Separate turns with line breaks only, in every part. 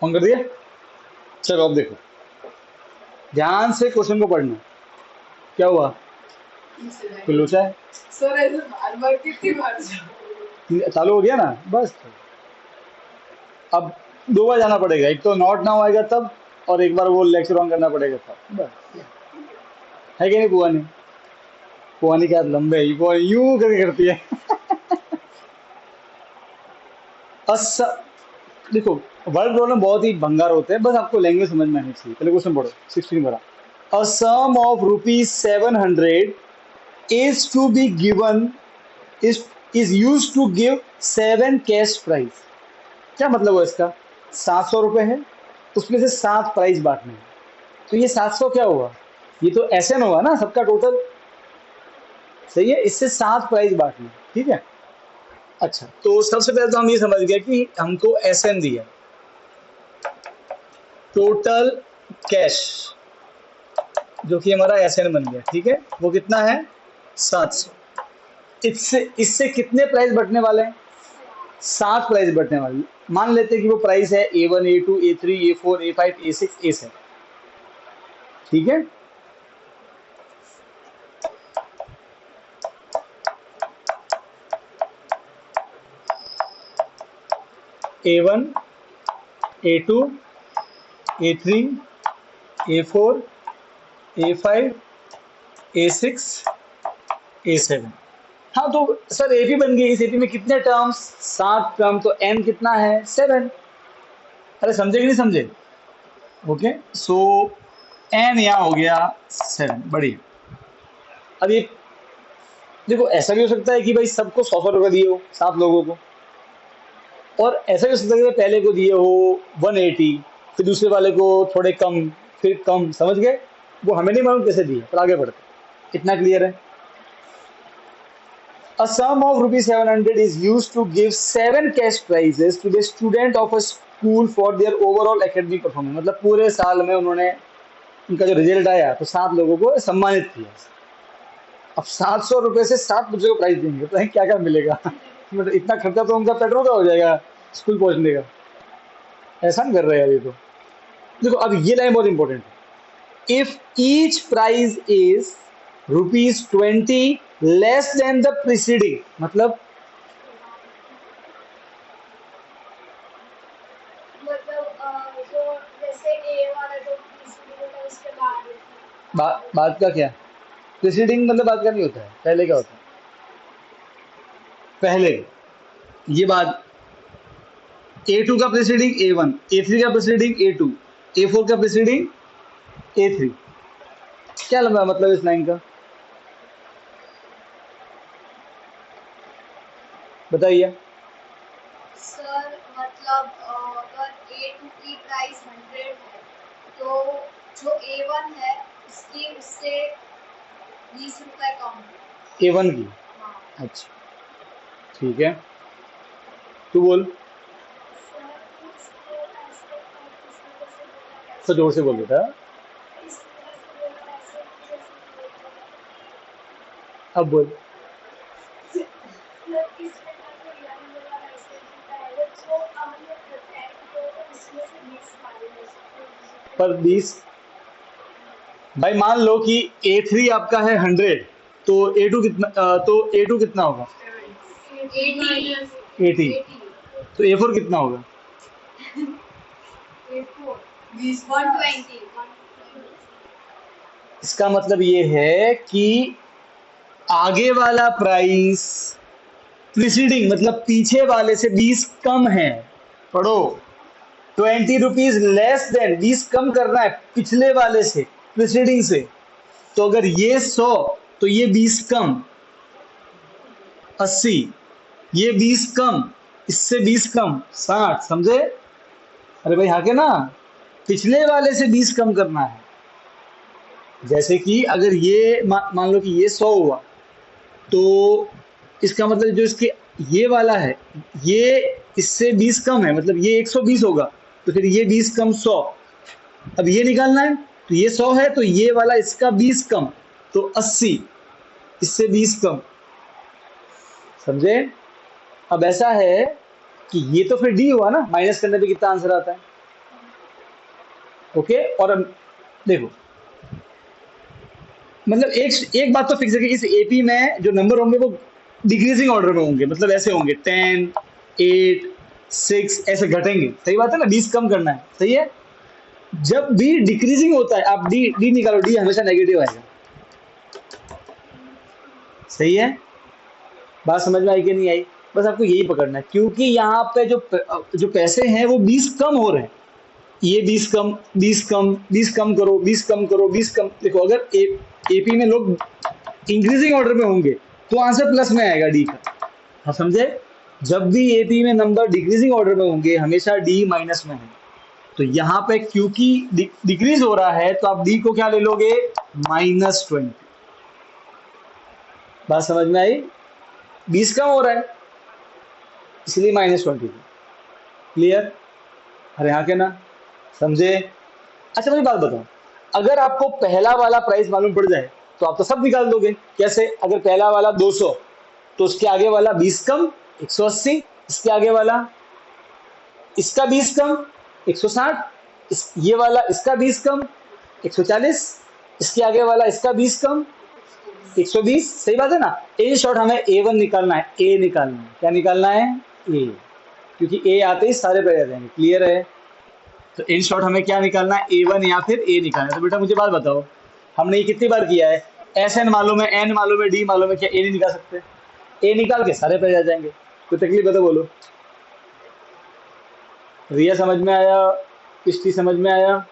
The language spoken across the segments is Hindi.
ऑन कर दिया। चलो अब देखो, ध्यान से क्वेश्चन को पढ़ना। क्या हुआ? कोई लोचा है?
सर ऐसे बार बार कितनी बार
चालू हो गया ना, बस। अब 2 बार जाना पड़ेगा, एक तो नॉट नाउ आएगा तब, और एक बार वो लेक्चर ऑन करना पड़ेगा तब, बस। है कि नहीं पुआनी? पुआनी क्या लंबे ही वो यूं करके करती है। अस देखो, वर्ड प्रॉब्लम बहुत ही भंगार होते हैं, बस आपको लैंग्वेज समझ में आनी चाहिए। पहले क्वेश्चन पढ़ो, 16 भरा। अ सम of ₹700 is to be given is used to give 7 cash prize. क्या मतलब है इसका? 700 रुपए है, उसमें से 7 प्राइज बांटने हैं, तो ये 700 क्या हुआ? ये तो एसएन हुआ ना, सबका टोटल। सही है, इससे 7 प्राइज बांटने हैं, ठीक है। अच्छा, तो सबसे पहले तो हम ये समझ गए कि हमको एसएन दिया, टोटल कैश, जो कि हमारा एसएन बन गया, ठीक है। वो कितना है? 700। इससे इससे कितने प्राइस बटने वाले हैं? 7 प्राइस बटने वाले। मान लेते हैं कि वो प्राइस है A1, A2, A3, A4, A5, A6, A7, ठीक है। A1, A2, A3, A4, A5, A6, A7। हाँ, तो सर एपी बन गई। इस एपी में कितने टर्म्स? 7 टर्म, तो एन कितना है? 7। अरे समझे कि नहीं समझे? ओके, सो एन यहाँ हो गया 7। बड़ी। अब ये देखो, ऐसा भी हो सकता है कि भाई सबको 100-100 रुपए दिए हो, 7 लोगों को, और ऐसा भी हो सकता है कि पहले को दिए हो 180, फिर दूसरे वाले को थोड़े कम, फिर कम, समझ गए? वो हमें नहीं मालूम कैसे दिए, पर आगे बढ़ते। इतना क्लियर है? A sum of ₹700 is used to give 7 cash prizes to the student of a school for their overall academic performance। मतलब पूरे साल में उन्होंने, उनका जो रिजल्ट आया, तो 7 लोगों को सम्मानित किया। अब 700 रुपए से 7 बच्चों को प्राइज देंगे, तो क्या क्या मिलेगा? मतलब इतना खर्चा तो उनका पेट्रोल का हो जाएगा स्कूल पहुंचने का। एहसान कर रहे हैं यार ये तो। देखो, अब ये लाइन बहुत इंपॉर्टेंट है। If each prize is ₹20 less than the preceding, मतलब
जो जैसे ए वाला जो तीसरी होता है उसके बाद
बाद का क्या? प्रीसीडिंग मतलब बाद का नहीं होता है, पहले क्या होता है? पहले। ये बात, A2 का प्रीसीडिंग A1, A3 का प्रीसीडिंग A2, A4 का प्रीसीडिंग A3। क्या लंबा मतलब इस लाइन का? बताइए।
सर मतलब अगर ए टू की प्राइस 100 है तो जो ए वन है उसकी उससे 20 रुपए कम है।
A1 की?
हाँ
अच्छा, ठीक है, तू बोल।
सर इसको ऐसे इस तरह से बोला
तो
कैसे
जोर से बोल
है
बेटा।
इस तरह से बोला ऐसे जैसे
अब बोल।
मतलब इसमें मैं तो याद बोला ऐसे कि पहले जो हमने प्रिपेयर किया तो उसमें से 20 माइनस तो
पर 20, भाई मान लो कि A3 आपका है 100, तो A2 कितना, तो A2 कितना होगा?
80
80।
80
तो A4 कितना होगा?
A4 20 120
इसका मतलब ये है कि आगे वाला प्राइस प्रीसीडिंग मतलब पीछे वाले से 20 कम है। पढ़ो, ₹20 लेस देन, 20 कम करना है पिछले वाले से, प्रीसीडिंग से। तो अगर ये 100, तो ये 20 कम 80, ये 20 कम, इससे 20 कम 60, समझे? अरे भाई हाँ के ना, पिछले वाले से 20 कम करना है। जैसे कि अगर ये मान लो कि ये 100 हुआ, तो इसका मतलब जो इसके ये वाला है, ये इससे 20 कम है, मतलब ये 120 होगा, तो फिर ये 20 कम 100। अब ये निकालना है, तो ये 100 है, तो ये वाला इसका 20 कम, तो 80, इससे 20 कम, समझे? अब ऐसा है कि ये तो फिर डी हुआ ना, माइनस करने पे कितना आंसर आता है? ओके। और अब देखो, मतलब एक बात तो फिक्स है कि इस एपी में जो नंबर होंगे वो डिक्रीजिंग ऑर्डर में होंगे, मतलब ऐसे होंगे 10, 8, 6 ऐसे घटेंगे। सही बात है ना, 20 कम करना है, सही है। जब भी डिक्रीजिंग होता है, आप डी डी निकालो, डी हमेशा नेगेटिव आएगा। सही है, बात समझ में आई कि नहीं आई? बस आपको यही पकड़ना है, क्योंकि यहाँ पे जो पैसे हैं वो 20 कम हो रहे हैं। ये 20 कम, 20 कम, 20 कम करो, 20 कम करो, 20 कम। देखो, अगर एपी में लोग इंक्रीजिंग ऑर्डर में होंगे तो आंसर प्लस में आएगा डी का। हाँ, समझे? जब भी एपी में नंबर डिक्रीजिंग ऑर्डर में होंगे हमेशा डी माइनस में है। तो यहाँ पे क्योंकि डिक्रीज हो रहा है तो आप डी को क्या ले लोगे? -20। बात समझ में आई? 20 कम हो रहा है इसलिए -20। क्लियर? अरे हाँ के ना? समझे? अच्छा, मुझे बात बताओ, अगर आपको पहला वाला प्राइस मालूम पड़ जाए तो आप तो सब निकाल दोगे। कैसे? अगर पहला वाला 200 तो उसके आगे वाला 20 कम 180, इसके आगे वाला इसका 20 कम 160, ये वाला इसका 20 कम 140, इसके आगे वाला इसका 20 कम 120। सही बात है ना? इन शॉर्ट हमें A1 निकालना है, ए निकालना है। क्या निकालना है? ए, क्योंकि ए आते ही सारे पे आ जाएंगे। क्लियर है? तो इन शॉर्ट हमें क्या निकालना है? A1 या फिर ए निकालना है। तो बेटा मुझे बात बताओ, हमने ये कितनी बार किया है? SN मालूम है, N मालूम है, D मालूम है, क्या ए नहीं निकाल सकते? ए निकाल के सारे पे आ जाएंगे। कोई तकलीफ है तो बोलो। रिया समझ में आया? किश्ती समझ में आया?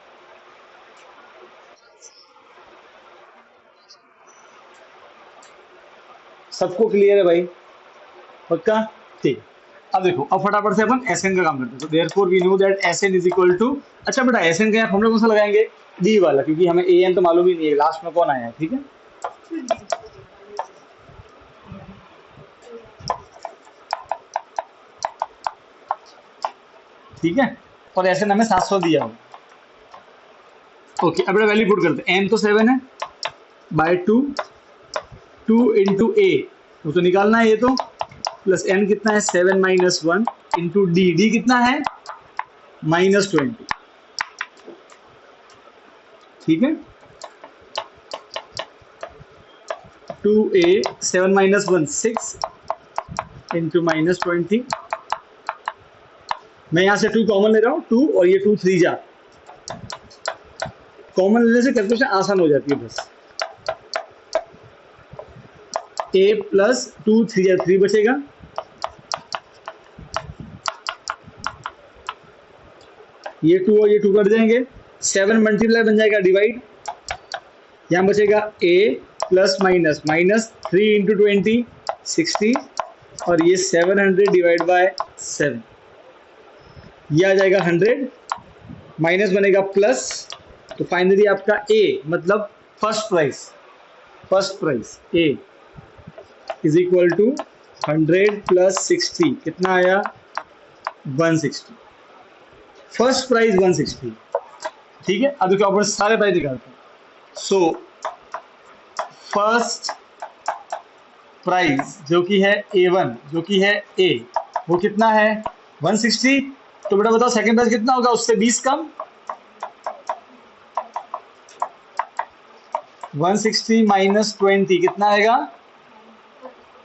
सबको क्लियर है भाई? पक्का? ठीक। अब देखो, अब फटाफट से अपन एसएन का काम करते हैं। तो therefore we know that SN is equal to, अच्छा बेटा एसएन का फॉर्मूला कौन सा लगाएंगे? डी वाला, क्योंकि हमें एएन तो मालूम ही नहीं है लास्ट में कौन आया है। ठीक है, ठीक है। और एसएन हमें 700 दिया हो। ओके, अब बेटा वैल्यू पुट करते हैं। एन तो 7 है बाय 2, 2 इंटू ए, वो तो निकालना है ये तो, प्लस एन कितना है? 7 माइनस 1 इंटू डी, डी कितना है? -20। ठीक है, 2a 7 माइनस 1 6 इंटू -20। मैं यहाँ से 2 कॉमन ले रहा हूँ, 2 और ये 2 3 जा, कॉमन लेने से कैलकुलेशन आसान हो जाती है। बस a प्लस 2 3 जा 3 बचेगा, ये 2 और ये 2 कट जाएंगे, 7 मल्टीप्लाई बन जाएगा डिवाइड, यहाँ बचेगा a प्लस माइनस -3 इंटू 20 60, और ये 700 डिवाइड बाय 7, ये आ जाएगा 100, माइनस बनेगा प्लस। तो फाइनली आपका a मतलब first price a is equal to 100 plus 60, कितना आया? 160। First price 160। ठीक है, अब देखो अपन सारे प्राइस निकालते हैं। सो फर्स्ट प्राइस जो कि है A1, जो कि है A, वो कितना है? 160। तो बेटा बताओ सेकंड प्राइस कितना होगा उससे 20 कम? 160 माइनस 20 कितना आएगा?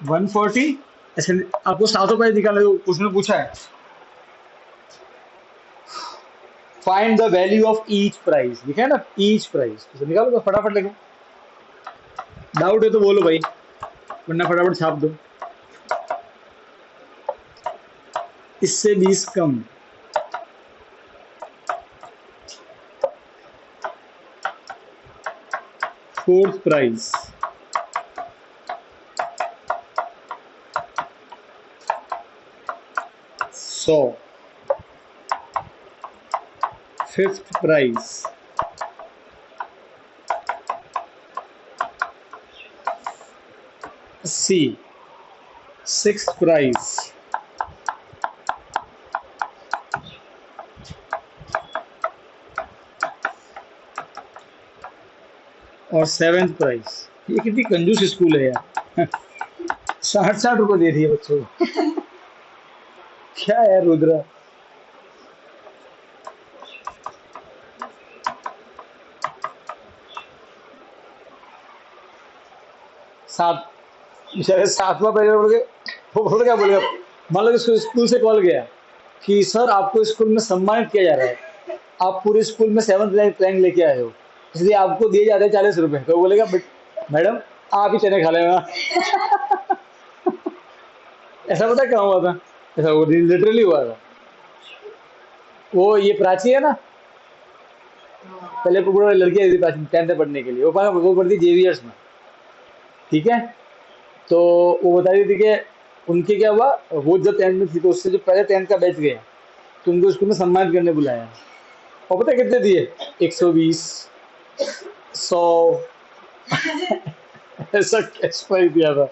140। ऐसे आपको सातों प्राइस निकालना है, क्वेश्चन में पूछा है। Find the value of each price, लिखा है ना ईच प्राइस, तो निकालो फटाफट लेके। डाउट है तो बोलो भाई, वरना फटाफट छाप दो। इससे 20 कम, फोर्थ प्राइस, सौ, fifth price, C, sixth price, और सेवेंथ प्राइस। ये कितनी कंजूस स्कूल है यार, 60-60 रुपए दे रही है बच्चों को। क्या है रुद्रा? सात, बेचारे सातवां पहले बोल के, वो बोल क्या बोलेगा, मान लो कि स्कूल से कॉल गया कि सर आपको स्कूल में सम्मानित किया जा रहा है, आप पूरे स्कूल में 7th रैंक लेके आए हो, इसलिए आपको दिए जाते हैं 40 रुपए। तो वो बोलेगा मैडम आप ही चने खा लेना। ऐसा पता है क्या हुआ था? ऐसा वो लिटरली हुआ था। वो ये प्राची है ना, पहले पूरा लड़की आई थी प्राची 10th में पढ़ने के लिए, वो पढ़ती जेवियर्स में, ठीक है। तो वो बता रही थी कि उनके क्या हुआ, वो जब 10th में थी तो उससे जो पहले 10th का बैच गया तो उनको स्कूल में सम्मानित करने बुलाया, और पता है कितने दिए? 120, 100, ऐसा कैश प्राइज दिया था।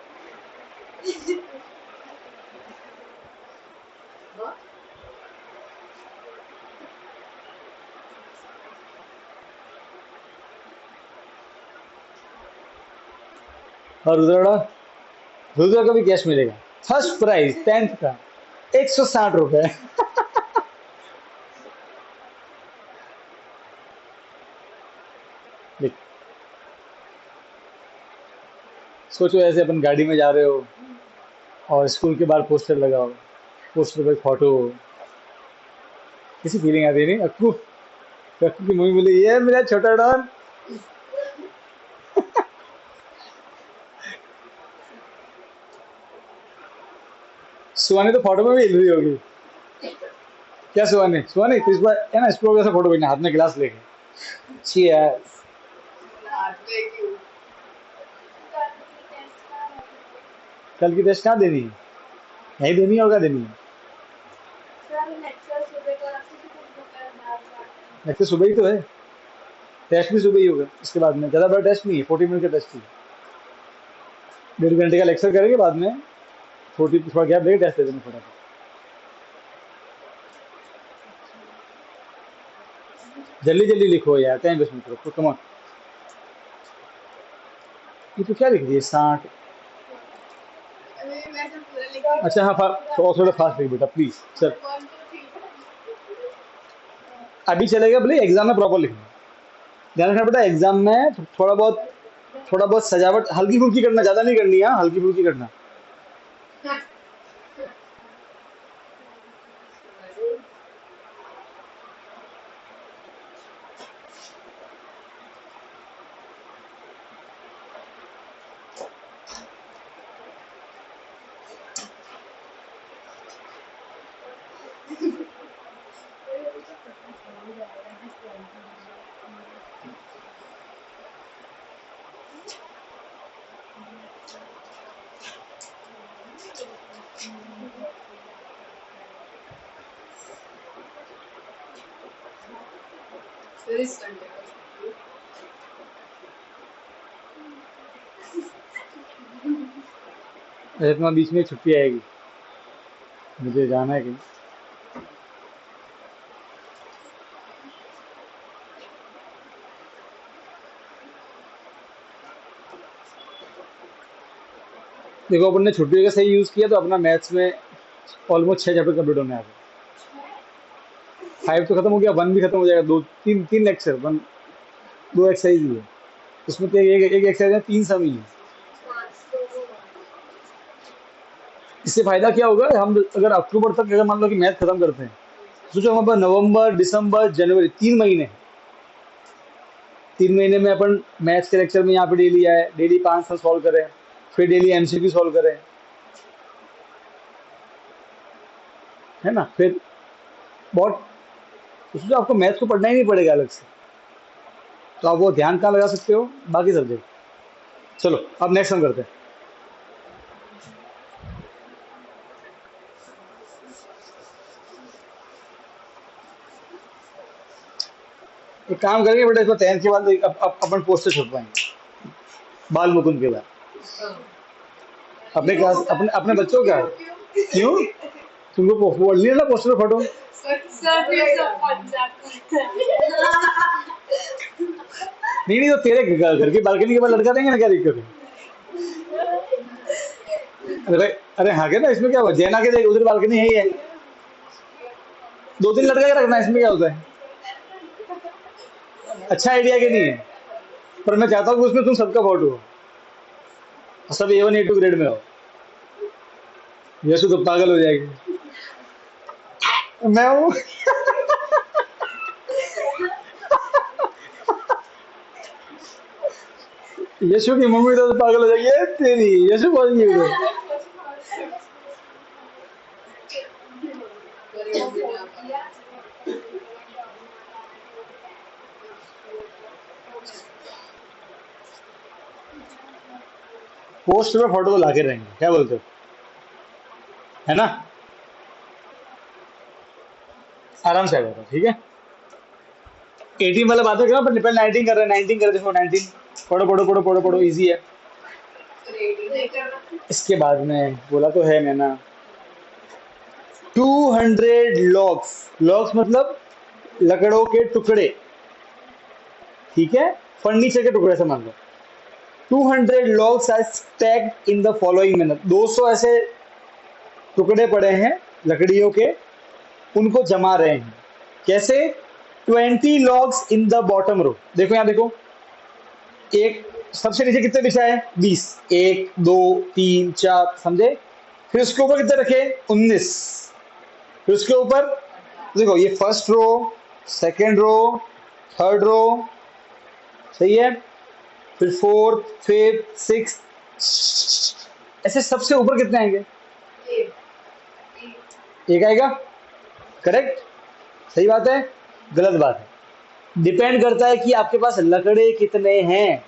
और रुद्रा का भी कैश मिलेगा, फर्स्ट प्राइज 10th का 160 रुपए। देख, सोचो ऐसे अपन गाड़ी में जा रहे हो और स्कूल के बाहर पोस्टर लगाओ, पोस्टर पे फोटो हो, कैसी फीलिंग आती है नहीं? अक्कू, अक्कू की मूवी मिली, ये मेरा छोटा डॉन। सुहानी तो फोटो में भी हिल रही होगी। क्या सुहानी? सुहानी तो इस बार है ना, इसको जैसा फोटो भेजना हाथ में गिलास लेके। अच्छी है। कल की टेस्ट कहाँ देनी है? यहीं देनी है और क्या देनी है? लेक्चर सुबह ही तो है, टेस्ट भी सुबह ही होगा, इसके बाद में ज़्यादा बड़ा टेस्ट नहीं है, 40 मिनट का टेस्ट ही है। 1.5 घंटे का लेक्चर करेंगे, बाद में 40 थोड़ा गैप देके टेस्ट दे देंगे फटाफट। जल्दी जल्दी लिखो यार, टाइम वेस्ट मत करो, तो कम। ये तो क्या लिख दिए? 60। अच्छा हाँ, थोड़ा फास्ट लिख बेटा प्लीज। चल अभी चलेगा, भले एग्जाम में प्रॉपर लिखना, ध्यान रखना बेटा, एग्जाम में थोड़ा बहुत सजावट हल्की फुल्की करना, ज्यादा नहीं करनी है, हल्की फुल्की करना। ऐसे तुम्हारे बीच में छुट्टी आएगी, मुझे जाना है कहीं। देखो अपन ने छुट्टियों का सही यूज किया तो अपना मैथ्स में ऑलमोस्ट 6 चैप्टर कंप्लीट होने आ गए। 5 तो खत्म हो गया, 1 भी खत्म हो जाएगा, दो तीन तीन लेक्चर, 1 2 एक्सरसाइज ही है उसमें, तो एक एक्सरसाइज में 3 सम ही है। इससे फायदा क्या होगा, हम अगर अक्टूबर तक अगर मान लो कि मैथ खत्म करते हैं, सोचो हम अपन नवंबर दिसंबर जनवरी 3 महीने, 3 महीने में अपन मैथ्स के लेक्चर में यहाँ पे डेली आए, डेली 5 सम सॉल्व करें, फिर डेली एमसीक्यू सॉल्व करें, है ना? फिर बहुत, तो सोचो आपको मैथ्स को पढ़ना ही नहीं पड़ेगा अलग से, तो आप वो ध्यान कहाँ लगा सकते हो? बाकी सब्जेक्ट। चलो अब नेक्स्ट हम करते हैं। एक काम करेंगे बेटा, इसको 10th के बाद अपन पोस्टर छपवाएंगे, बाल मुकुंद के बाद अपने क्लास, अपने अपने बच्चों का। क्यों? तुमको वो नहीं ना पोस्टर फोटो? नहीं नहीं, तो तेरे घर की बालकनी के बाद लड़का देंगे ना, क्या दिक्कत है? अरे अरे हाँ, क्या ना, इसमें क्या हुआ, जैना के देख उधर बालकनी है ही है, 2-3 लड़का क्या रखना है, इसमें क्या होता है? अच्छा आइडिया के नहीं है, पर मैं चाहता हूँ कि उसमें तुम सबका फोटो हो। सब A1 A2 ग्रेड में हो। यशु तो पागल हो जाएगी। मैं हूँ। यशु की मम्मी तो पागल हो जाएगी। ये तेरी यशु बोल रही है। पोस्ट में फोटो तो लाके रहेंगे, क्या बोलते हो, है ना? आराम से आ जाएगा, ठीक है। 18 वाला बात है क्या, पर 19 कर रहे हैं, 19 कर, देखो 19 पढ़ो पढ़ो पढ़ो पढ़ो पढ़ो, इजी है। इसके बाद में बोला तो है मैंने 200 लॉग्स, लॉग्स मतलब लकड़ों के टुकड़े, ठीक है, फर्नीचर के टुकड़े से मान लो। 200 logs are stacked in the following manner, 200 ऐसे टुकड़े पड़े हैं लकड़ियों के, उनको जमा रहे हैं। कैसे? 20 logs in the bottom row, देखो यहाँ देखो, एक सबसे नीचे कितने बिछाए? 20, 1 2 3 4, समझे? फिर उसके ऊपर कितने रखे? 19। फिर उसके ऊपर देखो, ये first row, second row, third row, सही है, फिर फोर्थ, फिफ्थ, सिक्स, ऐसे सबसे ऊपर कितने आएंगे? एक आएगा, करेक्ट, सही बात है, गलत बात है। डिपेंड करता है कि आपके पास लकड़े कितने हैं।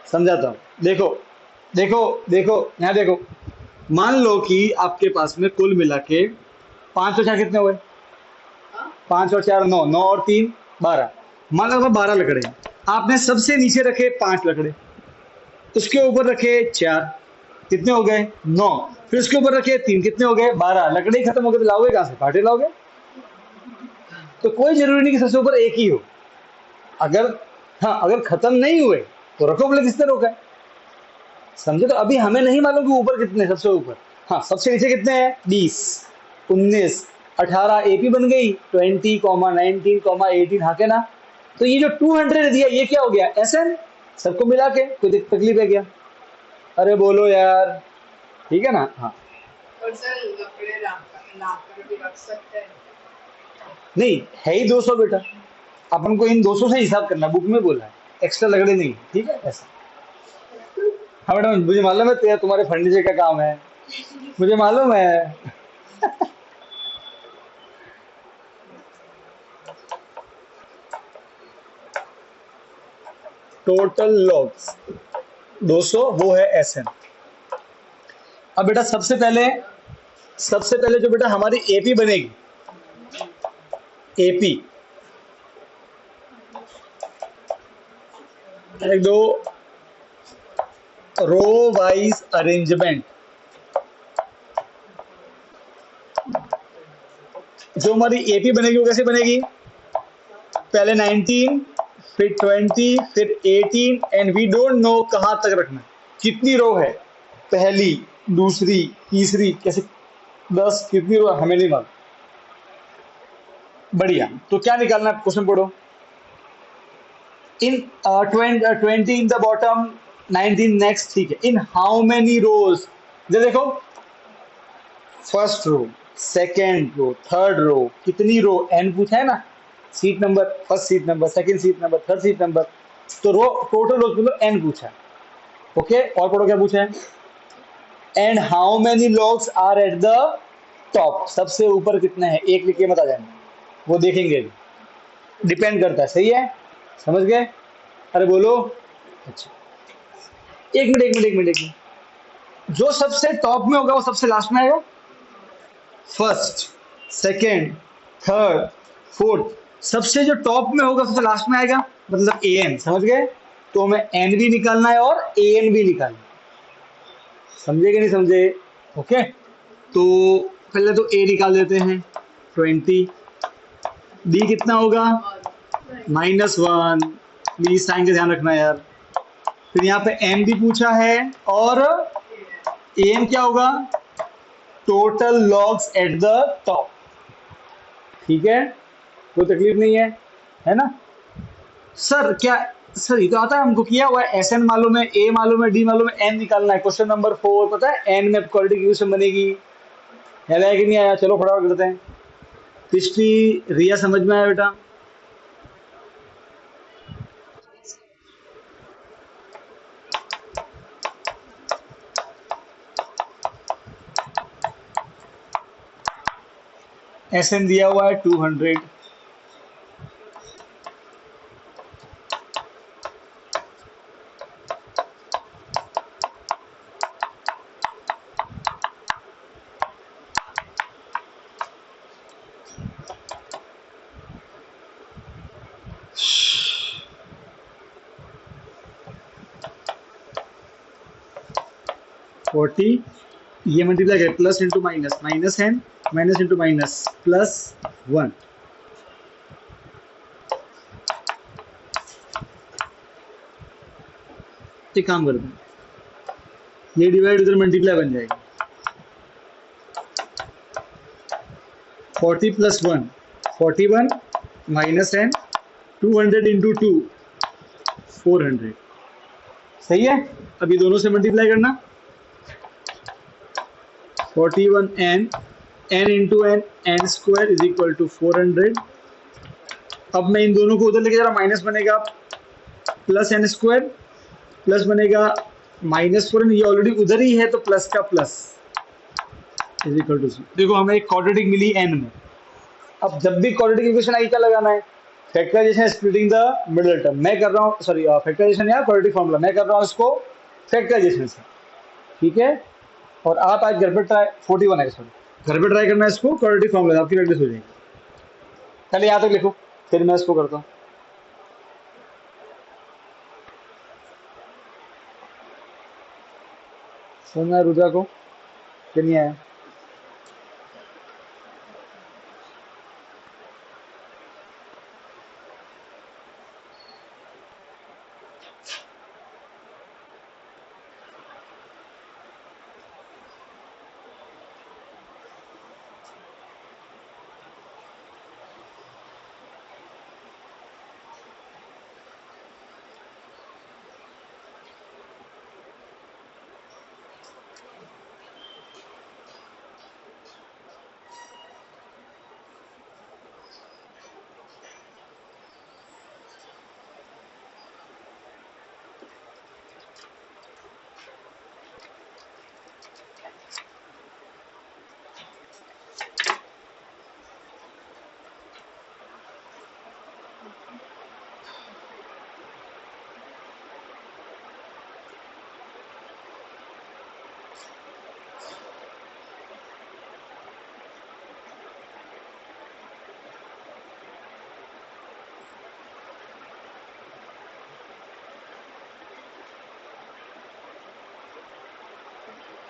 समझाता हूं, देखो देखो देखो, यहाँ देखो, मान लो कि आपके पास में कुल मिला के 5 और 4 कितने हुए? 5 और 4 9, 9 और 3 12, मान लो 12 लकड़े हैं। आपने सबसे नीचे रखे 5 लकड़े, उसके ऊपर रखे 4, कितने हो गए? 9, फिर उसके ऊपर रखे 3, कितने हो गए? 12। लकड़े खत्म हो गए तो लाओगे कहां से? कांटे लाओगे। तो कोई जरूरी नहीं कि सबसे ऊपर एक ही हो। अगर, हाँ, अगर खत्म नहीं हुए तो रखो, बोले किसने रोका है, समझे? तो अभी हमें नहीं मालूम कि ऊपर कितने, सबसे ऊपर, हाँ, सबसे नीचे कितने हैं? 20, 19, 18, एपी बन गई 20, 19, 18, हाँ के ना। तो ये जो 200 दिया, ये क्या हो गया? एसएन, सबको मिला के। कोई तकलीफ है क्या? अरे बोलो यार, ठीक है ना? हाँ,
और सर लकड़े लाकर भी रख सकते हैं।
नहीं है ही 200 बेटा, अपन को इन 200 से हिसाब करना, बुक में बोला है, एक्स्ट्रा लकड़े नहीं, ठीक है, ऐसा। हाँ मैडम, मुझे मालूम है तुम्हारे फर्नीचर का काम है, मुझे मालूम है। टोटल लॉग्स 200, वो है एसएन। अब बेटा सबसे पहले जो बेटा हमारी एपी बनेगी, एपी, एक दो रो वाइज अरेंजमेंट, जो हमारी एपी बनेगी वो कैसे बनेगी? पहले 19, फिर 20, फिर 18, एंड वी डोंट नो कहां तक रखना, कितनी रो है, पहली, दूसरी, तीसरी, कैसे 10, कितनी रो हमें नहीं मालूम। बढ़िया, तो क्या निकालना है? क्वेश्चन पढ़ो। In 20 in the bottom, 19 next, ठीक है। इन हाउ मेनी रोज, देखो, first row, second row, third row, कितनी रो? एन पूछा है ना, seat number, first seat number, second seat number, third seat number, तो रो, टोटल रोज मतलब एन पूछा है। ओके, और पढ़ो क्या पूछा है? And how many logs are at the top, सबसे ऊपर कितने हैं? एक लिख के मत आ जाना, वो देखेंगे अभी, डिपेंड करता है, सही है, समझ गए? अरे बोलो। अच्छा, एक मिनट, जो सबसे टॉप में होगा वो सबसे लास्ट में आएगा, फर्स्ट, सेकेंड, थर्ड, फोर्थ, सबसे जो टॉप में होगा सबसे लास्ट में आएगा, मतलब ए एन, समझ गए? तो हमें एन भी निकालना है और ए एन भी निकालना है, समझे कि नहीं समझे? ओके, तो पहले तो ए निकाल देते हैं, 20, डी कितना होगा? -1, प्लीज साइन का ध्यान रखना यार। फिर यहाँ पे एम भी पूछा है, और ए एम क्या होगा? Total logs eight the top, ठीक है, कोई तकलीफ नहीं है ना? सर क्या सर ये तो आता है, हमको किया हुआ है, एस एन मालूम है, ए मालूम है, डी मालूम है, एन निकालना है। क्वेश्चन नंबर 4 पता है एन में क्वाड्रेटिक इक्वेशन बनेगी। याद आया कि नहीं आया? चलो फटाफट करते हैं। पिछली रिया समझ में आया बेटा? एस एन दिया हुआ है 200, फोर्टी, ये मल्टीप्लाई करें plus into minus, minus n minus into minus plus 1। एक काम करते हैं, ये डिवाइड उधर मल्टीप्लाई बन जाएगी। 40 प्लस 1 41 माइनस एन 200 इंटू 2 400। सही है। अब ये दोनों से मल्टीप्लाई करना, 41 n n into n n square is equal to 400। अब मैं इन दोनों को उधर लेके जा रहा, माइनस बनेगा प्लस एन स्क्वायर, प्लस बनेगा माइनस 4, ये ऑलरेडी उधर ही है तो प्लस का प्लस इज इक्वल टू 0। देखो हमें एक क्वाड्रेटिक मिली एन में। अब जब भी क्वाड्रेटिक इक्वेशन आई क्या लगाना है? Factorization splitting the middle term. मैं कर रहा हूँ, सॉरी फैक्टराइजेशन या क्वाड्रेटिक फॉर्मूला, मैं कर रहा हूँ इसको फैक्टराइजेशन से, ठीक है। और आप आज घर पे ट्राई 41 है, सॉरी घर पे ट्राई करना है इसको क्वाड्रेटिक फॉर्मूला, आपकी प्रैक्टिस हो जाएगी। पहले यहाँ तक लिखो फिर मैं इसको करता हूँ। सुनना रुद्रा को कि नहीं आया?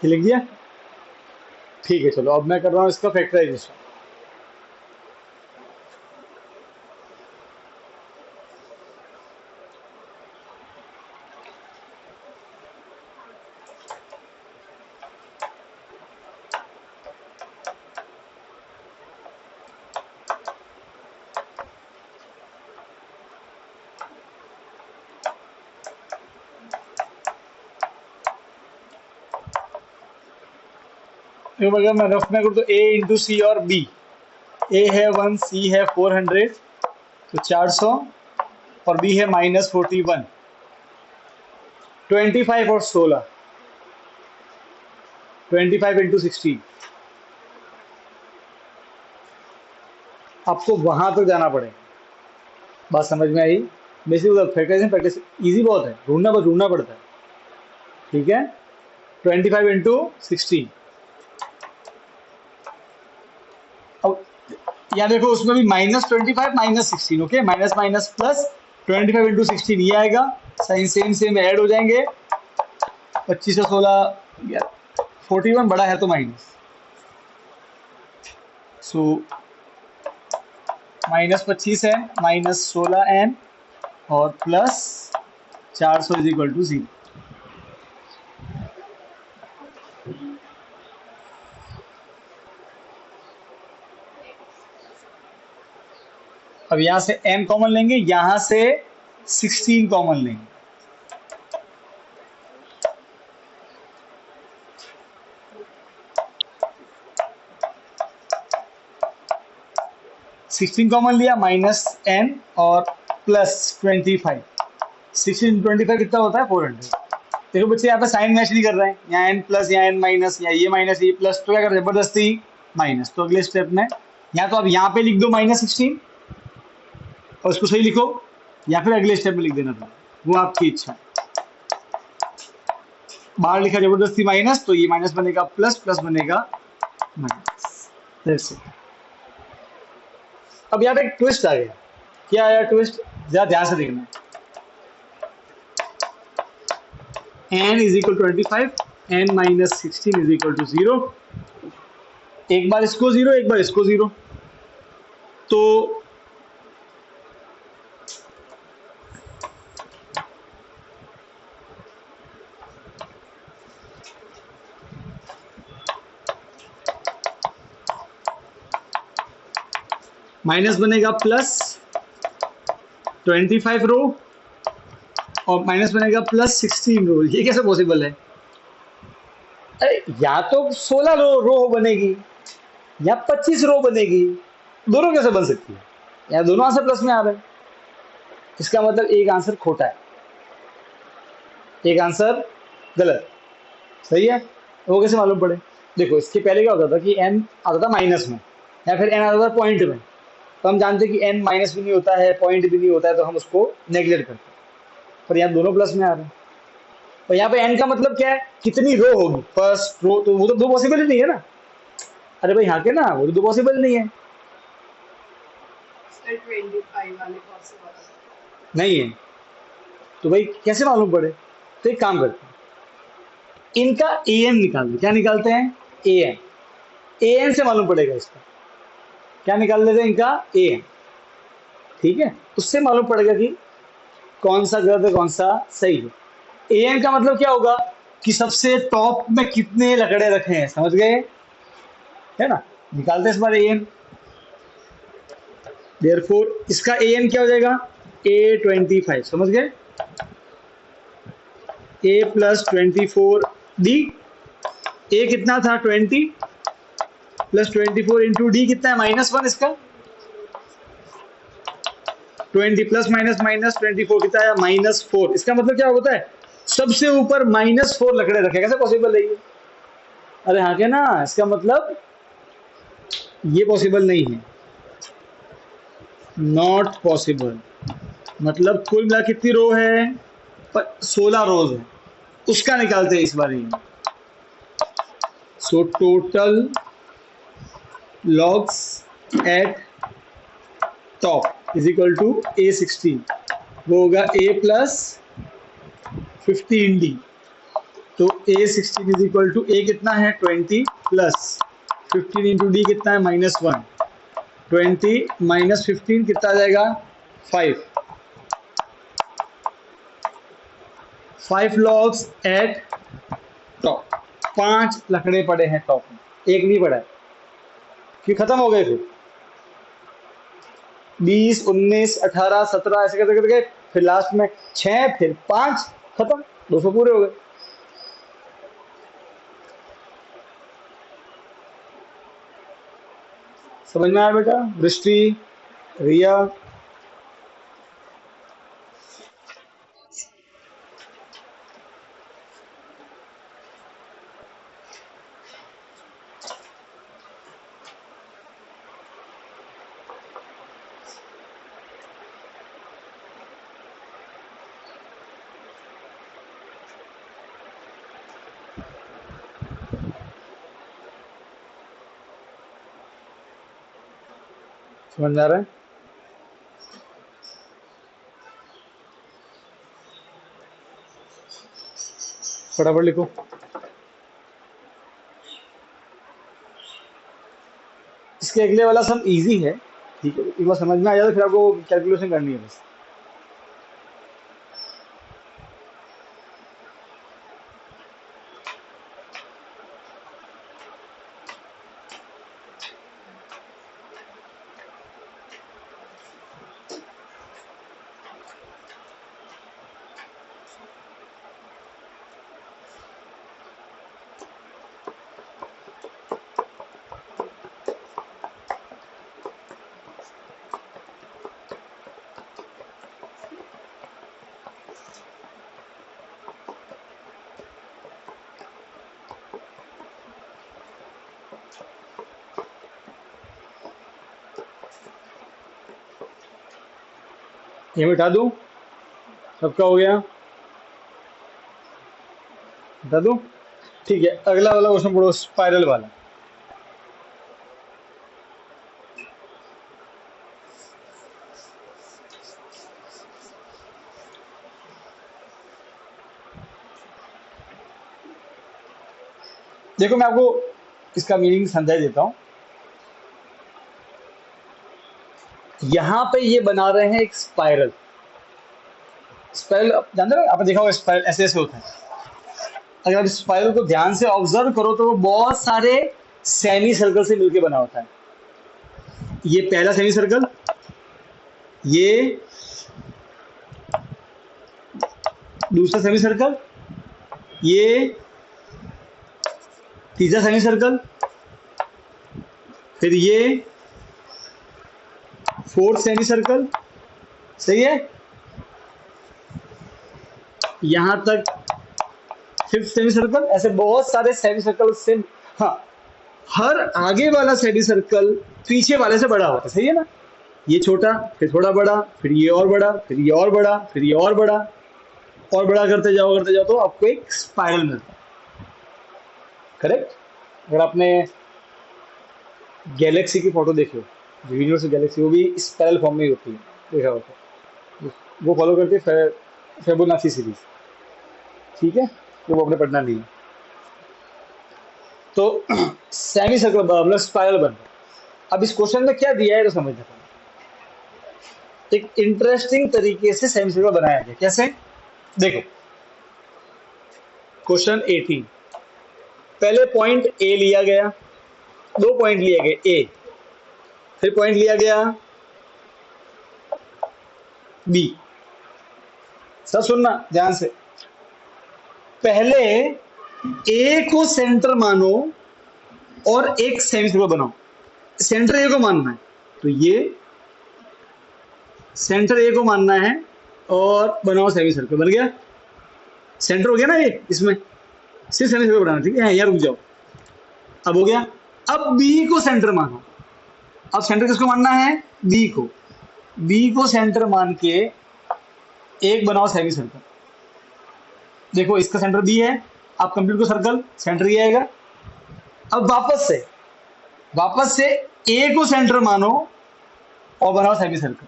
ये लिख दिया? ठीक है चलो, अब मैं कर रहा हूँ इसका फैक्टराइजेशन। अगर मैं रफ में करूँ तो a इंटू सी और b, a है 1, c है 400 तो 400 और b है -41, 25 और 16, 25 इंटू 16। आपको वहां तक जाना पड़ेगा। बात समझ में आई? बेसिक फैक्टराइजेशन प्रैक्टिस इजी बहुत है, ढूंढना बस ढूंढना पड़ता है, ठीक है। 25 इंटू 16। अब यहाँ देखो उसमें भी -25 -16, okay, minus minus plus 25 into 16 ये आएगा, साइन सेम सेम ऐड हो जाएंगे, 25 और 16 41 बड़ा है तो माइनस, सो -25 है -16n और प्लस 400 इज इक्वल टू 0। अब यहाँ से m कॉमन लेंगे, यहाँ से 16 कॉमन लेंगे। सिक्सटीन कॉमन लिया, माइनस एन और प्लस 25। 16 25 कितना होता है? 400। देखो बच्चे यहाँ पे साइन मैच नहीं कर रहे हैं, यहाँ एन प्लस या एन माइनस या ये माइनस ये प्लस, तो क्या कर जबरदस्ती माइनस। तो अगले स्टेप में या तो आप यहाँ पे लिख दो -16 और उसको सही लिखो, या फिर अगले स्टेप में लिख देना था, वो आपकी इच्छा है। बाहर लिखा जबरदस्ती माइनस, तो ये माइनस बनेगा प्लस, प्लस बनेगा माइनस। That's it। अब यहाँ पे एक ट्विस्ट आ गया। क्या आया ट्विस्ट? जरा ध्यान से देखना। n is equal 25, n minus 16 is equal to 0। एक बार इसको 0, एक बार इसको 0, तो माइनस बनेगा प्लस 25 रो और माइनस बनेगा प्लस 16 रो। ये कैसे पॉसिबल है? अरे या तो 16 रो बनेगी या 25 रो बनेगी, दोनों कैसे बन सकती है? या दोनों आंसर प्लस में आ रहे हैं। इसका मतलब एक आंसर खोटा है, एक आंसर गलत। सही है? वो कैसे मालूम पड़े? देखो इसके पहले क्या होता था कि n आता था माइनस में या फिर n आता था पॉइंट में, तो हम जानते हैं कि n माइनस भी नहीं होता है, पॉइंट भी नहीं होता है, तो हम उसको नेग्लेक्ट करते हैं। पर यहाँ दोनों प्लस में आ रहे हैं, और यहाँ पे n का मतलब क्या है? कितनी रो होगी, फर्स्ट रो, तो वो तो दो पॉसिबल ही नहीं है ना। अरे भाई हाँ के ना, वो तो दो पॉसिबल नहीं है।
सर 25 वाले पॉसिबल
नहीं है तो भाई कैसे मालूम पड़े? तो एक काम करते हैं, इनका an निकाल दे। क्या निकालते हैं? an से मालूम पड़ेगा इसका। क्या निकाल देते हैं? इनका an। ठीक है, उससे मालूम पड़ेगा कि कौन सा गलत है कौन सा सही है। an का मतलब क्या होगा कि सबसे टॉप में कितने लकड़े रखे हैं, समझ गए? है ना? निकालते हैं इस बार an। देयरफॉर इसका an क्या हो जाएगा? a25, समझ गए? a plus 24d। a कितना था? 20 प्लस 24 इंटू डी कितना है? -1। इसका 20 प्लस माइनस माइनस 24 कितना है? -4। इसका मतलब क्या होता है? सबसे ऊपर -4 लकड़े रखे। कैसे पॉसिबल है ये? अरे हाँ क्या ना, इसका मतलब ये पॉसिबल नहीं है, नॉट पॉसिबल। मतलब कुल मिला कितनी रो है? 16 रोज है, उसका निकालते हैं इस बार ही। So total logs at top is equal to a16, वो होगा a प्लस 15d। तो a16 is equal to a कितना है? 20 प्लस 15 इंटू डी कितना है? -1। 20 माइनस 15 कितना आ जाएगा? 5। 5 लॉग्स एट टॉप। 5 लकड़े पड़े हैं टॉप में, एक नहीं पड़ा है। क्यों? खत्म हो गए फिर 20 19 18 17 ऐसे करते करते गए, फिर लास्ट में 6, फिर 5, खत्म, 200 पूरे हो गए। समझ में आया बेटा? दृष्टि, रिया, समझ में आ रहा है? फटाफट लिखो। इसके अगले वाला सब इजी है, ठीक है, एक बार समझ में आ जाए तो फिर आपको कैलकुलेशन करनी है बस। ये मिटा दूं, सबका हो गया, बता दूं? ठीक है, अगला वाला क्वेश्चन पढ़ो, स्पाइरल वाला। देखो मैं आपको इसका मीनिंग समझा देता हूं। यहां पे ये बना रहे हैं एक स्पाइरल। स्पाइरल जानते हो, आपने देखा होगा स्पाइरल ऐसे ऐसे होता है। अगर आप स्पाइरल को ध्यान से ऑब्जर्व करो तो वो बहुत सारे सेमी सर्कल से मिलकर बना होता है। ये पहला सेमी सर्कल, ये दूसरा सेमी सर्कल, ये तीसरा सेमी सर्कल, फिर ये फोर्थ सेमी सर्कल, सही है, यहां तक फिफ्थ सेमी सर्कल। ऐसे बहुत सारे सेमी सर्कल से, हाँ, हर आगे वाला सेमी सर्कल पीछे वाले से बड़ा होता है, सही है ना। ये छोटा, फिर थोड़ा बड़ा, फिर ये और बड़ा, फिर ये और बड़ा, फिर ये और बड़ा, और बड़ा करते जाओ तो आपको एक स्पाइरल मिलता है। करेक्ट। अगर आपने गैलेक्सी की फोटो देखी हो, जो यूनिवर्स गैलेक्सी, वो भी स्पाइरल फॉर्म में ही होती है, देखा होता। वो फॉलो करते फेबोनाची सीरीज, ठीक है, तो वो अपने पढ़ना नहीं है। तो सेमी सर्कल मतलब स्पाइरल बनता है। अब इस क्वेश्चन में क्या दिया है तो समझ लेते हैं। एक इंटरेस्टिंग तरीके से सेमी सर्कल बनाया गया। कैसे? देखो, क्वेश्चन 18, पहले पॉइंट ए लिया गया, दो पॉइंट लिए गए ए, फिर पॉइंट लिया गया बी। सब सुनना ध्यान से, पहले ए को सेंटर मानो और एक सेमी सर्कल बनाओ। सेंटर ए को मानना है, तो ये सेंटर ए को मानना है और बनाओ सेमी सर्कल। बन गया, सेंटर हो गया ना ये, इसमें सिर्फ सेमी सर्कल बनाना, ठीक है। यहाँ रुक जाओ, अब हो गया। अब बी को सेंटर मानो। अब सेंटर किसको मानना है? बी को। बी को सेंटर मान के एक बनाओ सेमी सर्कल। देखो इसका सेंटर बी है, आप कंप्लीट को सर्कल, सेंटर ये आएगा। अब वापस से ए को सेंटर मानो और बनाओ सेमी सर्कल।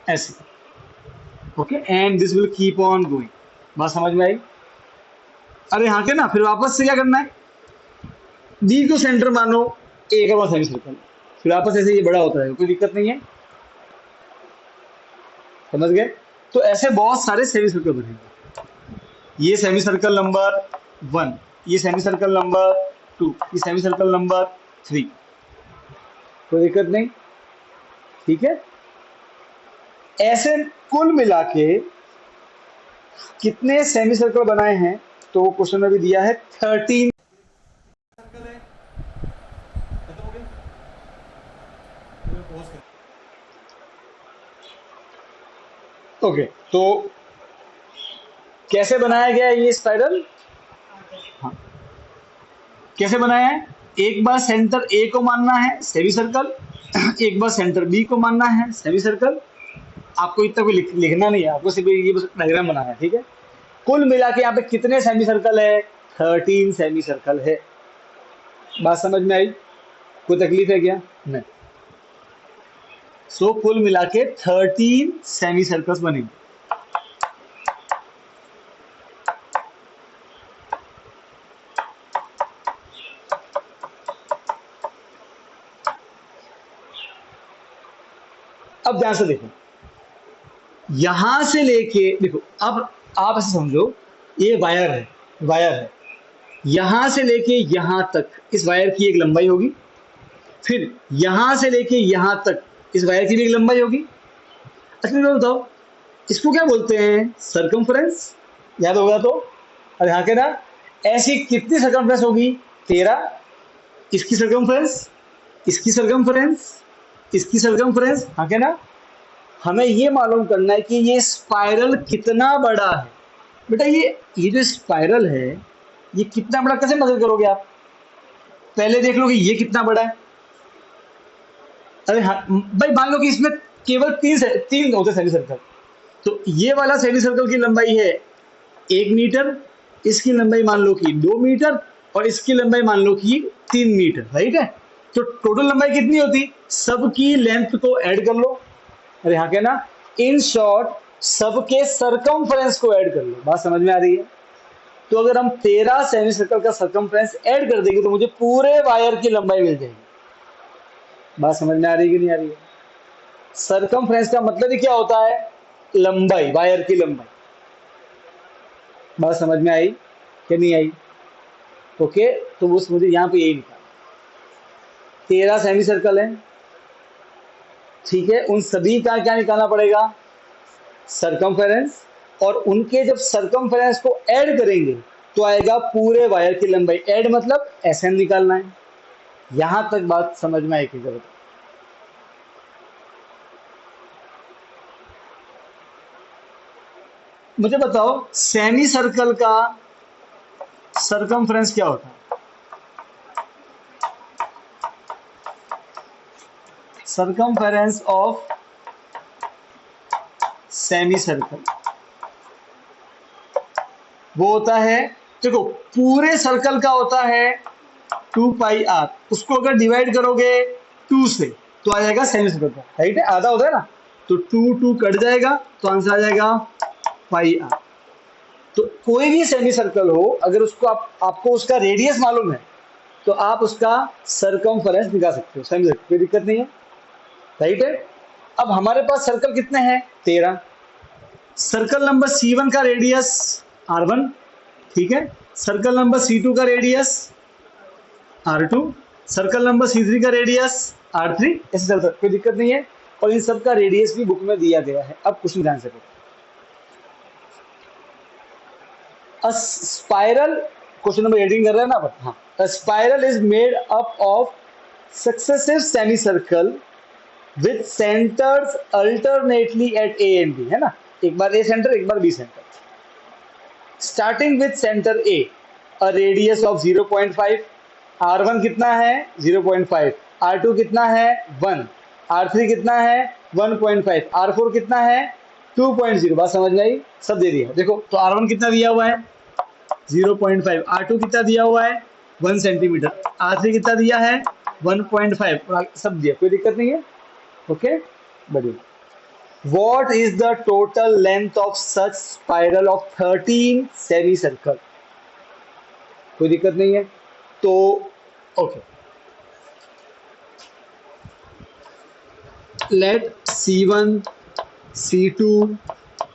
ऐसे, okay, and this will keep on going. बात समझ में आई? अरे हाँ के ना, फिर वापस से क्या करना है? बी को सेंटर मानो, ए का सेमी सर्कल, फिर वापस ऐसे ये बड़ा होता है, कोई दिक्कत नहीं है, समझ गए? तो ऐसे बहुत सारे सेमी सर्कल बनेंगे। ये सेमी सर्कल नंबर 1, ये सेमी सर्कल नंबर 2, ये सेमी सर्कल नंबर 3, कोई दिक्कत नहीं, ठीक है। ऐसे कुल मिला के कितने सेमी सर्कल बनाए हैं? तो क्वेश्चन में भी दिया है 13 सर्कल है। खत्म हो गया? ओके, तो कैसे बनाया गया ये स्पाइरल? हाँ, कैसे बनाया है? एक बार सेंटर ए को मानना है सेमी सर्कल, एक बार सेंटर बी को मानना है सेमी सर्कल। आपको इतना कोई लिखना नहीं है, आपको सिर्फ ये बस डायग्राम बनाना है, ठीक है। कुल मिला के यहाँ पे कितने सेमी सर्कल है? 13 सेमी सर्कल है। बात समझ में आई? कोई तकलीफ है क्या? नहीं। सो कुल मिला के 13 सेमी सर्कल्स बनेंगे। अब ध्यान से देखो, यहां से लेके देखो, अब आप ऐसे समझो, ये वायर है, यहां से लेके यहां तक इस वायर की एक लंबाई होगी, फिर यहां से लेके यहां तक इस वायर की भी एक लंबाई होगी। अच्छा तो बताओ, इसको क्या बोलते हैं? सर्कमफ्रेंस। याद होगा तो? अरे हाँ के ना, ऐसी कितनी सर्कमफ्रेंस होगी? 13। इसकी सर्कमफ्रेंस, इसकी सर्कमफ्रेंस, इसकी सर्कमफ्रेंस, हाँ के ना। हमें ये मालूम करना है कि ये स्पाइरल कितना बड़ा है। बेटा ये जो स्पाइरल है, ये कितना बड़ा कैसे मेजर करोगे आप? पहले देख लो कि ये कितना बड़ा है। अरे हाँ भाई, मान लो कि इसमें केवल तीन होते सेमी सर्कल, तो ये वाला सेमी सर्कल की लंबाई है 1 मीटर, इसकी लंबाई मान लो कि 2 मीटर, और इसकी लंबाई मान लो कि 3 मीटर, राइट है। तो टोटल लंबाई कितनी होती, सबकी लेंथ को ऐड कर लो। अरे हाँ, क्या ना, इन शॉर्ट सबके सरकमफ्रेंस को ऐड कर लो। बात समझ में आ रही है। तो अगर हम 13 सेमी सर्कल का सरकमफ्रेंस ऐड कर देंगे तो मुझे पूरे वायर की लंबाई मिल जाएगी। बात समझ में आ रही है कि नहीं आ रही है। सरकमफ्रेंस का मतलब ही क्या होता है, लंबाई, वायर की लंबाई। बात समझ में आई कि नहीं आई। ओके, तो उस मुझे यहाँ पे यही लिखा 13 सेमी सर्कल है, ठीक है। उन सभी का क्या निकालना पड़ेगा, सरकमफेरेंस, और उनके जब सरकमफेरेंस को ऐड करेंगे तो आएगा पूरे वायर की लंबाई। ऐड मतलब एसएन निकालना है। यहां तक बात समझ में आई कि जरूरत। मुझे बताओ सेमी सर्कल का सरकमफ्रेंस क्या होता है। सरकमफेरेंस ऑफ सेमी सर्कल वो होता है, देखो पूरे सर्कल का होता है 2πr, उसको अगर डिवाइड करोगे 2 से तो आ जाएगा सेमी सर्कल का, राइट है, आधा होता है ना, तो 2 कट जाएगा तो आंसर आ जाएगा πr। तो कोई भी सेमी सर्कल हो, अगर उसको आपको उसका रेडियस मालूम है तो आप उसका सरकमफेरेंस निकाल सकते हो, सेमी सर्कल, कोई दिक्कत नहीं है, राइट है। अब हमारे पास सर्कल कितने हैं, 13। सर्कल नंबर C1 का रेडियस R1, ठीक है। सर्कल नंबर C2 का radius R2, circle number C3 का रेडियस R3, ऐसे चलता है, कोई दिक्कत नहीं है। और इन सब का रेडियस भी बुक में दिया गया है। अब क्वेश्चन ध्यान से देखो, अ स्पाइरल, क्वेश्चन नंबर 18 कर रहे हैं ना। हाँ, a spiral is made up of successive semi circle with centres alternately at A and B, है ना, एक बार ए सेंटर एक बार B centre. Starting with centre A, a radius of 0.5, R1 कितना है 0.5, R2 कितना है 1, R3 कितना है 1.5, R4 कितना है 2.0। बात समझ में आई, सब दे दिया। देखो तो R1 कितना दिया हुआ है 0.5, R2 कितना दिया हुआ है 1 सेंटीमीटर, R3 कितना दिया है 1.5, सब दिया, कोई दिक्कत नहीं है। ओके, बढ़िया। What is the total length of such spiral of 13 semicircle? कोई दिक्कत नहीं है। तो okay, let C1, C2,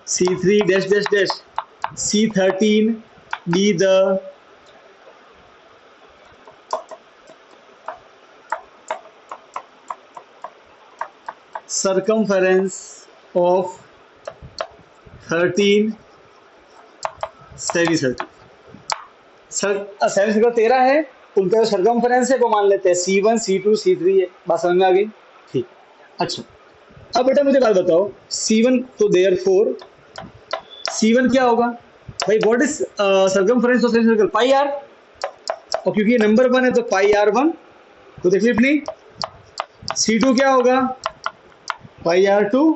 C3 dash dash dash C13 be the circumference of 13 semicircle. Semicircle 13 है, उनका जो सरकमफेरेंस है वो मान लेते हैं C1, C2, C3 है। बात समझ में आ गई, ठीक। अच्छा, अब बेटा मुझे बात बताओ, C1 तो देयरफॉर C1 क्या होगा भाई, what is circumference of semicircle, pi R, और क्योंकि ये नंबर 1 है तो पाई R1, तो देख ली अपनी। C2 क्या होगा पाई R2,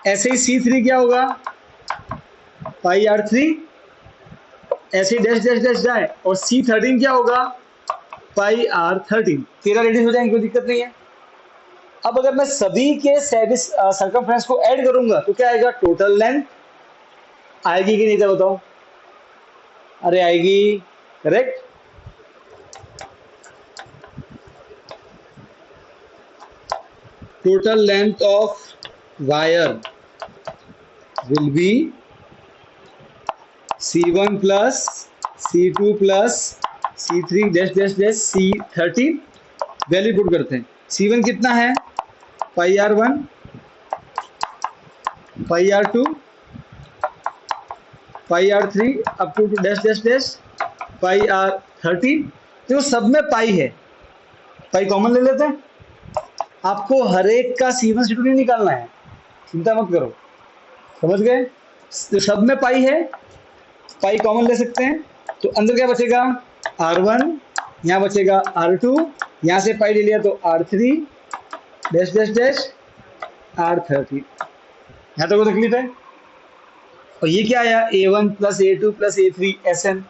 ऐसे ही C3 क्या होगा पाई R3, ऐसे ही डैश डैश डैश जाए, और C13 क्या होगा पाई R13। 13 रेडियस हो जाएंगे, कोई दिक्कत नहीं है। अब अगर मैं सभी के सरकमफ्रेंस को ऐड करूंगा तो क्या आएगा, टोटल लेंथ आएगी कि नहीं, था बताओ। अरे आएगी, correct. Total length of wire will be C1 plus C2 plus C3 dash dash dash C13। Value put करते हैं। C1 कितना है pi R1, pi R2, pi R3 up to dash dash dash pi R13। तो सब में पाई है, पाई कॉमन ले लेते हैं। आपको हर एक का C1 C2 नहीं निकालना है, चिंता मत करो, समझ गए। तो सब में पाई है, पाई कॉमन ले सकते हैं, तो अंदर क्या बचेगा R1 यहाँ बचेगा R2, यहाँ से पाई ले लिया तो R3 dash dash dash R30। यहाँ तक कोई तकलीफ है? और ये क्या आया A1 plus A2 plus A3 SN,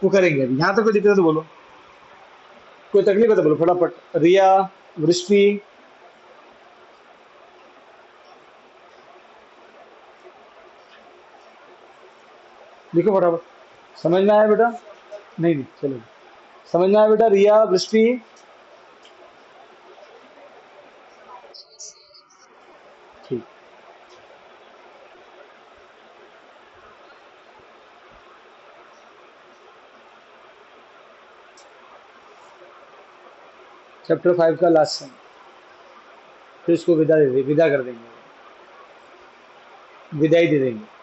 वो करेंगे अभी। यहाँ तक कोई दिक्कत है तो बोलो, कोई तकलीफ है तो बोलो फटाफट। रिया, वृष्टि, लिखो फटाफट। समझ में आया बेटा? नहीं नहीं चलो, समझ में आया बेटा? रिया, वृष्टि, ठीक। चैप्टर 5 का लास्ट सम, फिर इसको विदा कर देंगे, विदाई दे देंगे।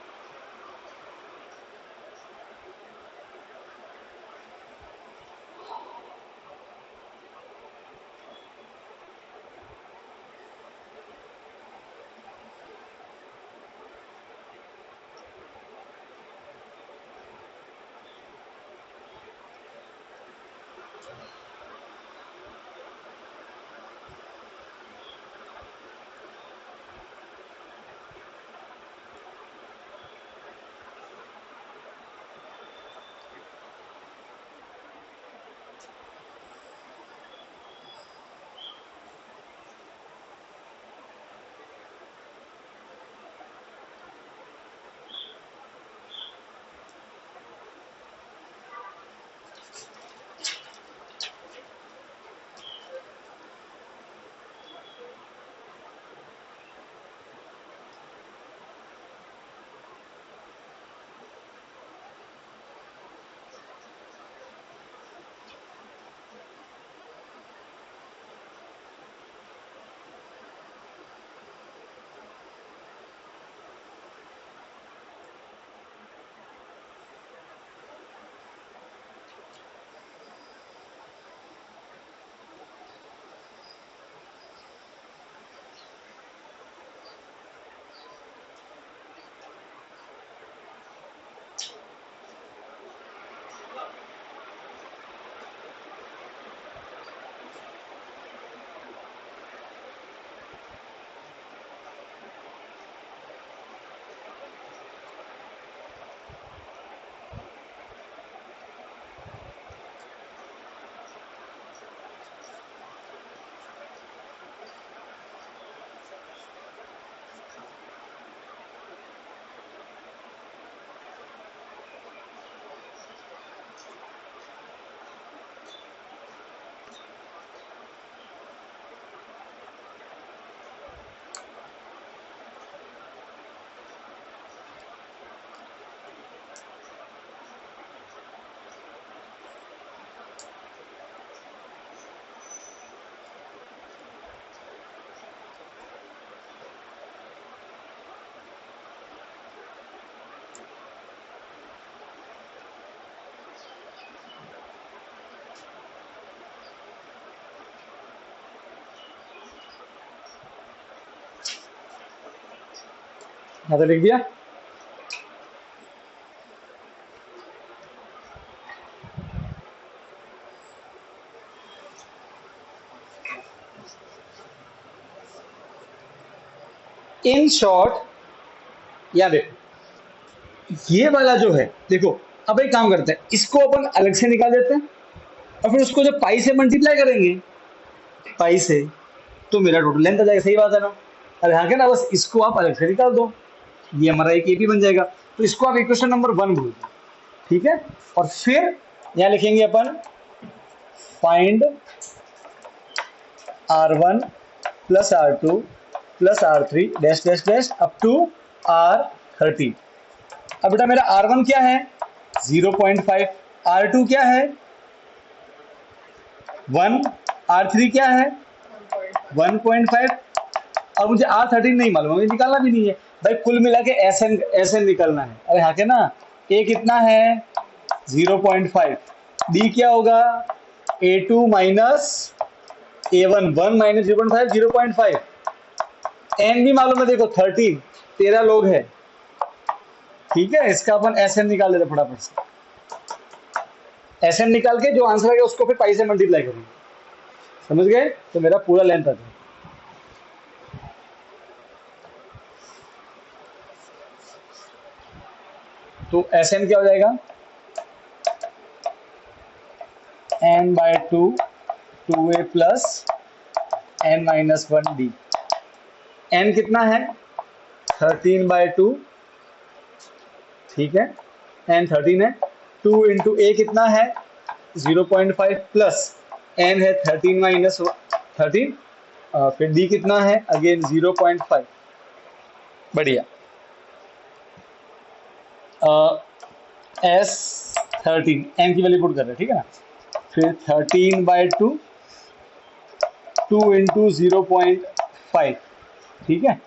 यहाँ तो लिख दिया। इन शॉर्ट, या देखो ये वाला जो है, देखो अब एक काम करते हैं, इसको अपन अलग से निकाल देते हैं और फिर उसको जब पाई से मल्टीप्लाई करेंगे, पाई से, तो मेरा टोटल लेंथ आ जाएगा। सही बात है ना? अरे हाँ क्या ना, बस इसको आप अलग से निकाल दो, ये हमारा एक एपी बन जाएगा। तो इसको आप इक्वेशन नंबर 1 बोल दो, ठीक है। और फिर यहाँ लिखेंगे अपन find R1 plus R2 plus R3 dash dash dash up to R30। अब बेटा मेरा R1 क्या है 0.5, R2 क्या है 1, R3 क्या है 1.5। अब मुझे R13 नहीं मालूम, मुझे निकालना भी नहीं है भाई, कुल मिला के SN निकालना है। अरे हाँ के ना, A कितना है 0.5, D क्या होगा A2 minus A1, 1 minus 0.5 0.5, N भी मालूम है, देखो 13 लोग हैं, ठीक है। इसका अपन SN निकाल लेते फटाफट से। एस एन निकाल के जो आंसर आ गया उसको फिर पाई से मल्टीप्लाई करूंगा, समझ गए? तो मेरा पूरा लेंथ आ जाए। तो एस एन क्या हो जाएगा, n by two a plus n minus one d. N कितना है, 13/2, ठीक है, एन 13 है। 2 इंटू ए कितना है 0.5 प्लस एन है 13 माइनस 13, फिर डी कितना है अगेन 0.5। बढ़िया। एस 13 एन की वैल्यू पुट कर रहे हैं, ठीक है ना। फिर 13/2, 2 इंटू 0.5, ठीक है।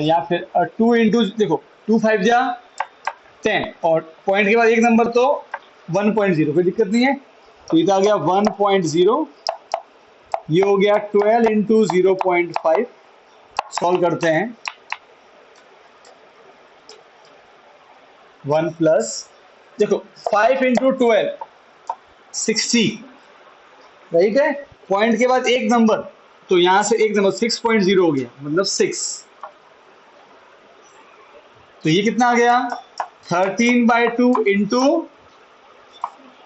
या फिर 2 इंटू, देखो 2 5 जा 10 और पॉइंट के बाद एक नंबर तो 1.0, कोई दिक्कत नहीं है। तो ये तो आ गया 1.0, ये हो गया 12 इंटू 0.5। सॉल्व करते हैं, 1 प्लस, देखो 5 इंटू 12 60, राइट है। पॉइंट के बाद एक नंबर, तो यहां से एक नंबर 6.0 हो गया, मतलब 6। तो ये कितना आ गया 13/2 इंटू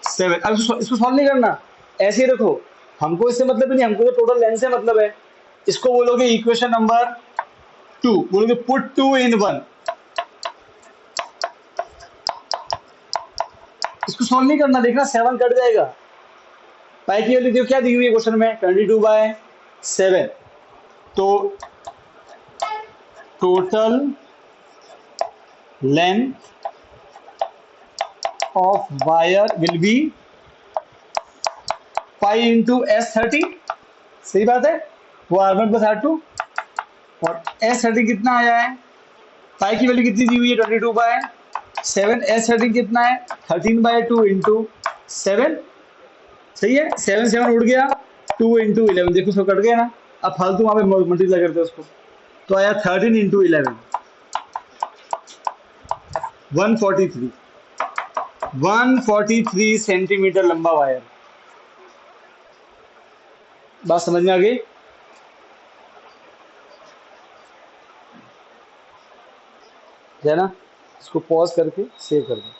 7। अब इसको सॉल्व नहीं करना, ऐसे ही रखो, हमको इससे मतलब नहीं, हमको तो टोटल लेंथ से मतलब है। इसको बोलोगे इक्वेशन नंबर 2, बोलोगे पुट 2 इन 1। इसको सॉल्व नहीं करना, देखना 7 कट जाएगा। पाई की वैल्यू क्या दी हुई है क्वेश्चन में, 22/7। तो total length of wire will be pi into S30, सही बात है, वो R1 प्लस R2। और S30 कितना आया है, पाई की वैल्यू कितनी दी हुई है 22/7, S30 कितना है 13/2 इंटू 7, सही है। 7 7 उड़ गया, 2 इंटू 11, देखो उसको कट गया ना। अब फालतू वहां पे मल्टीप्लाई करते हैं उसको, तो आया 13 इंटू 11, 143, 143 सेंटीमीटर लंबा वायर। बात समझ में आ गई? है ना। इसको पॉज करके सेव कर दो।